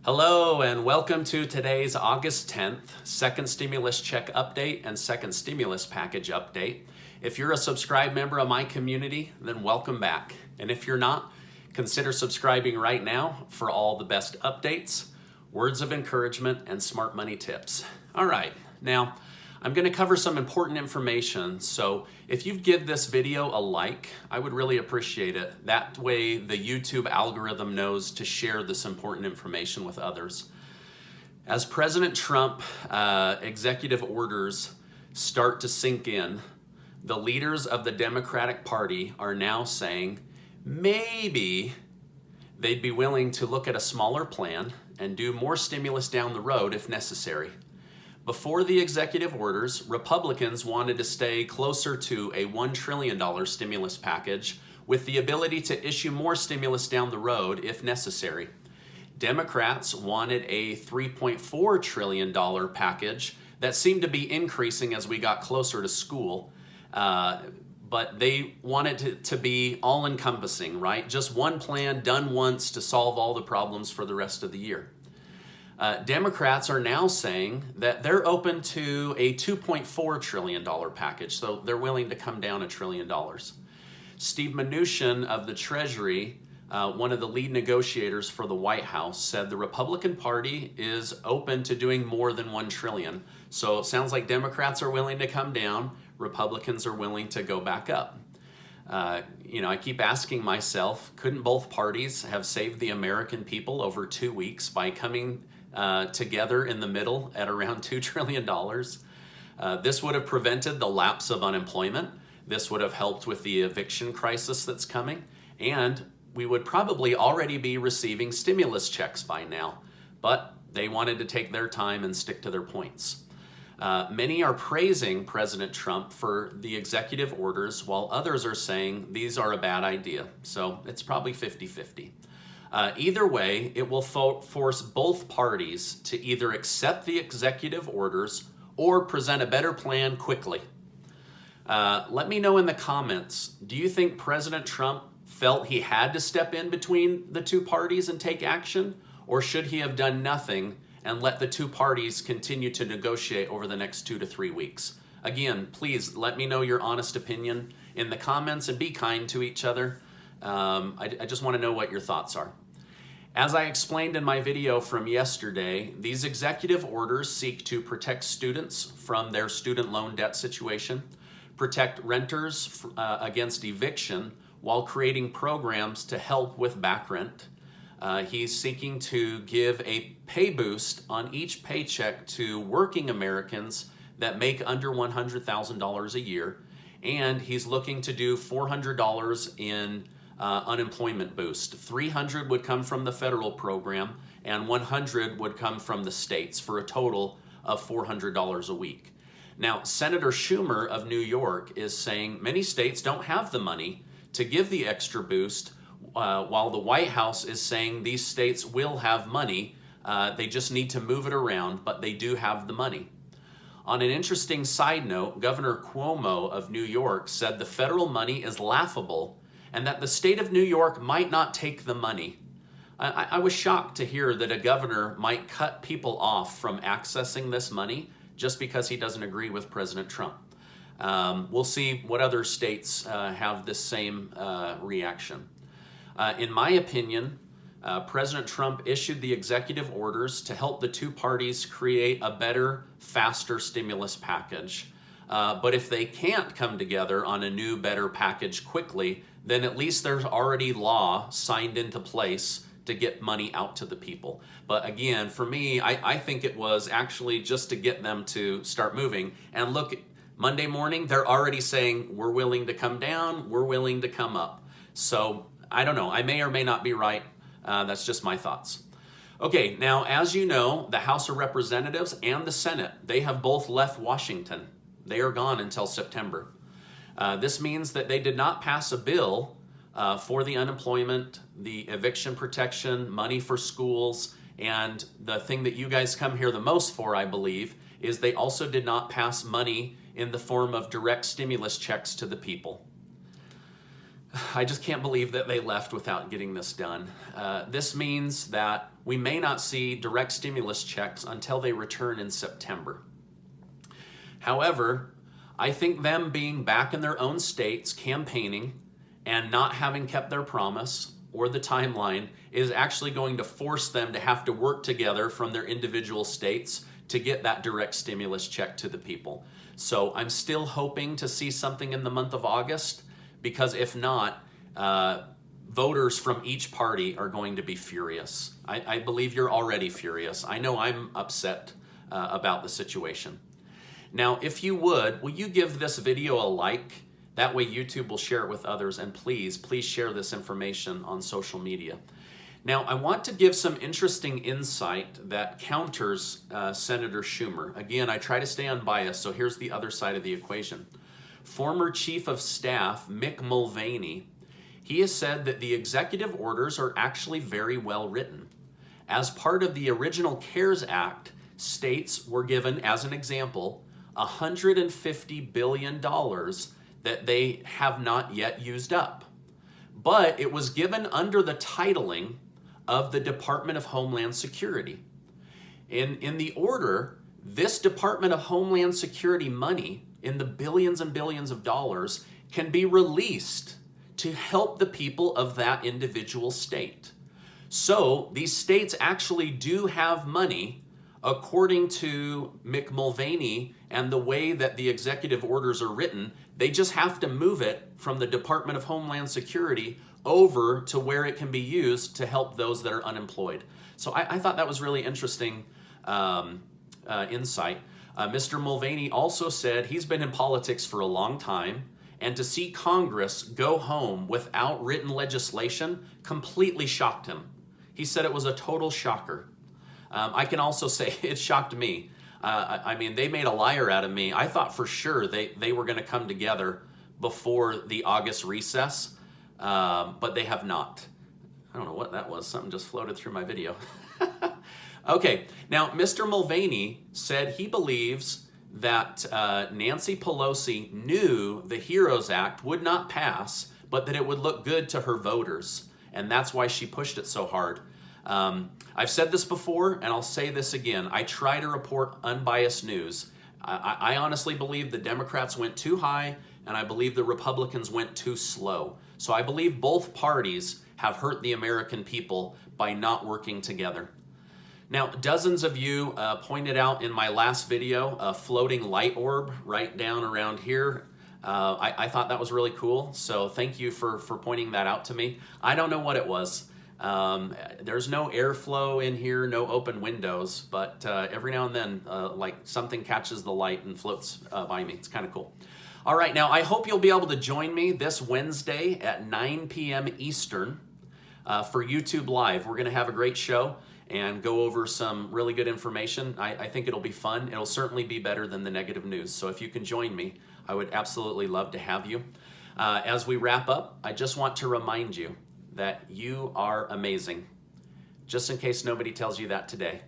Hello and welcome to today's August 10th second stimulus check update and second stimulus package update. If you're a subscribed member of my community, then welcome back. And if you're not, consider subscribing right now for all the best updates, words of encouragement, and smart money tips. All right, now I'm going to cover some important information, so if you'd give this video a like, I would really appreciate it. That way the YouTube algorithm knows to share this important information with others. As President Trump executive orders start to sink in, the leaders of the Democratic Party are now saying maybe they'd be willing to look at a smaller plan and do more stimulus down the road if necessary. Before the executive orders, Republicans wanted to stay closer to a $1 trillion stimulus package with the ability to issue more stimulus down the road if necessary. Democrats wanted a $3.4 trillion package that seemed to be increasing as we got closer to school, but they wanted it to be all-encompassing, right? Just one plan done once to solve all the problems for the rest of the year. Democrats are now saying that they're open to a $2.4 trillion package, so they're willing to come down $1 trillion. Steve Mnuchin of the Treasury, one of the lead negotiators for the White House, said the Republican Party is open to doing more than $1 trillion. So it sounds like Democrats are willing to come down, Republicans are willing to go back up. I keep asking myself, couldn't both parties have saved the American people over 2 weeks by coming together in the middle at around $2 trillion. This would have prevented the lapse of unemployment. This would have helped with the eviction crisis that's coming. And we would probably already be receiving stimulus checks by now. But they wanted to take their time and stick to their points. Many are praising President Trump for the executive orders, while others are saying these are a bad idea. So it's probably 50-50. Either way, it will force both parties to either accept the executive orders or present a better plan quickly. Let me know in the comments, do you think President Trump felt he had to step in between the two parties and take action? Or should he have done nothing and let the two parties continue to negotiate over the next 2 to 3 weeks? Again, please let me know your honest opinion in the comments and be kind to each other. I just want to know what your thoughts are. As I explained in my video from yesterday, these executive orders seek to protect students from their student loan debt situation, protect renters against eviction while creating programs to help with back rent. He's seeking to give a pay boost on each paycheck to working Americans that make under $100,000 a year, and he's looking to do $400 in unemployment boost. $300 would come from the federal program and $100 would come from the states for a total of $400 a week. Now, Senator Schumer of New York is saying many states don't have the money to give the extra boost, while the White House is saying these states will have money. They just need to move it around, but they do have the money. On an interesting side note, Governor Cuomo of New York said the federal money is laughable and that the state of New York might not take the money. I was shocked to hear that a governor might cut people off from accessing this money just because he doesn't agree with President Trump. We'll see what other states have this same reaction. In my opinion, President Trump issued the executive orders to help the two parties create a better, faster stimulus package. But if they can't come together on a new, better package quickly, then at least there's already law signed into place to get money out to the people. But again, for me, I think it was actually just to get them to start moving. And look, Monday morning, they're already saying, we're willing to come down, we're willing to come up. So I don't know, I may or may not be right. That's just my thoughts. Okay, now as you know, the House of Representatives and the Senate, they have both left Washington. They are gone until September. This means that they did not pass a bill for the unemployment, the eviction protection, money for schools, and the thing that you guys come here the most for, I believe, is they also did not pass money in the form of direct stimulus checks to the people. I just can't believe that they left without getting this done. This means that we may not see direct stimulus checks until they return in September. However, I think them being back in their own states campaigning and not having kept their promise or the timeline is actually going to force them to have to work together from their individual states to get that direct stimulus check to the people. So I'm still hoping to see something in the month of August, because if not, voters from each party are going to be furious. I believe you're already furious. I know I'm upset about the situation. Now, if you would, will you give this video a like? That way YouTube will share it with others, and please share this information on social media. Now, I want to give some interesting insight that counters Senator Schumer. Again, I try to stay unbiased, so here's the other side of the equation. Former Chief of Staff Mick Mulvaney, he has said that the executive orders are actually very well written. As part of the original CARES Act, states were given, as an example, $150 billion that they have not yet used up. But it was given under the titling of the Department of Homeland Security. In the order, this Department of Homeland Security money in the billions and billions of dollars can be released to help the people of that individual state. So these states actually do have money according to Mick Mulvaney and the way that the executive orders are written. They just have to move it from the Department of Homeland Security over to where it can be used to help those that are unemployed. So I thought that was really interesting insight. Mr. Mulvaney also said he's been in politics for a long time, and to see Congress go home without written legislation completely shocked him. He said it was a total shocker. I can also say it shocked me. I mean, they made a liar out of me. I thought for sure they were going to come together before the August recess, but they have not. I don't know what that was. Something just floated through my video. Okay, now Mr. Mulvaney said he believes that Nancy Pelosi knew the HEROES Act would not pass, but that it would look good to her voters, and that's why she pushed it so hard. I've said this before, and I'll say this again. I try to report unbiased news. I honestly believe the Democrats went too high, and I believe the Republicans went too slow. So I believe both parties have hurt the American people by not working together. Now, dozens of you pointed out in my last video a floating light orb right down around here. I thought that was really cool, so thank you for pointing that out to me. I don't know what it was. There's no airflow in here, no open windows, but every now and then like something catches the light and floats by me. It's kind of cool. All right, now I hope you'll be able to join me this Wednesday at 9 p.m. Eastern for YouTube Live. We're going to have a great show and go over some really good information. I think it'll be fun. It'll certainly be better than the negative news. So if you can join me, I would absolutely love to have you. As we wrap up, I just want to remind you that you are amazing, just in case nobody tells you that today.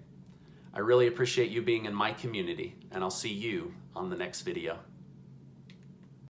I really appreciate you being in my community, and I'll see you on the next video.